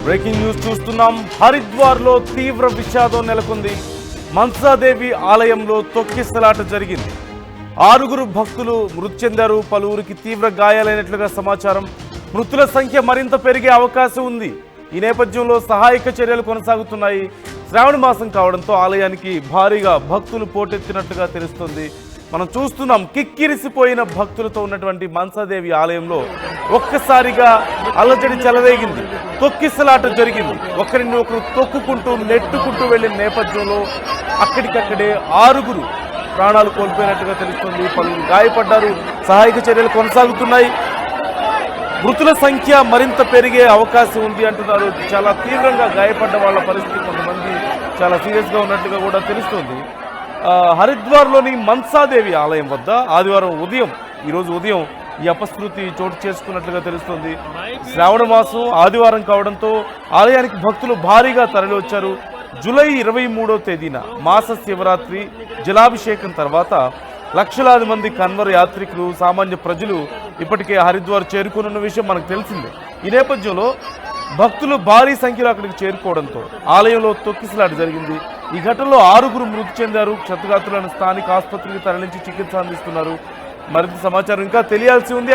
Breaking news చూస్తున్నాం. హరిద్వార్లో తీవ్ర విషాదం నెలకొంది. మన్సాదేవి ఆలయంలో తొక్కిసలాట జరిగింది. 6 భక్తులు మృతి చెందారు. పలువురికి తీవ్ర గాయాలైనట్లుగా సమాచారం. మృతుల సంఖ్య మరింత పెరిగే అవకాశం ఉంది. ఈ నేపథ్యంలో సహాయక చర్యలు కొనసాగుతున్నాయి. శ్రావణ మాసం కావడంతో ఆలయానికి భారీగా భక్తులు పోటెత్తినట్లుగా తెలుస్తుంది. మనం చూస్తున్నాం, కిక్కిరిసిపోయిన భక్తులతో ఉన్నటువంటి మన్సాదేవి ఆలయంలో ఒక్కసారిగా అలజడి చెలరేగింది. తొక్కిసలాట జరిగింది. ఒకరిని ఒకరు తొక్కుకుంటూ నెట్టుకుంటూ వెళ్లిన నేపథ్యంలో అక్కడికక్కడే 6 ప్రాణాలు కోల్పోయినట్టుగా తెలుస్తుంది. పలువురు గాయపడ్డారు. సహాయక చర్యలు కొనసాగుతున్నాయి. మృతుల సంఖ్య మరింత పెరిగే అవకాశం ఉంది అంటున్నారు. చాలా తీవ్రంగా గాయపడ్డ వాళ్ళ పరిస్థితి కొంతమంది చాలా సీరియస్గా ఉన్నట్టుగా కూడా తెలుస్తుంది. హరిద్వార్లోని మన్సాదేవి ఆలయం వద్ద ఈరోజు ఉదయం ఈ అపశృతి చోటు చేసుకున్నట్లుగా తెలుస్తుంది. శ్రావణ మాసం ఆదివారం కావడంతో ఆలయానికి భక్తులు భారీగా తరలివచ్చారు. జూలై 23వ తేదీన మాస శివరాత్రి జలాభిషేకం తర్వాత లక్షలాది మంది కన్వర్ యాత్రికులు, సామాన్య ప్రజలు ఇప్పటికే హరిద్వార్ చేరుకున్న విషయం మనకు తెలిసిందే. ఈ నేపథ్యంలో భక్తులు భారీ సంఖ్యలో అక్కడికి చేరుకోవడంతో ఆలయంలో తొక్కిసలాట జరిగింది. ఈ ఘటనలో 6 మృతి చెందారు. క్షతగాత్రులను స్థానిక ఆసుపత్రికి తరలించి చికిత్స అందిస్తున్నారు. మరింత సమాచారం ఇంకా తెలియాల్సి ఉంది.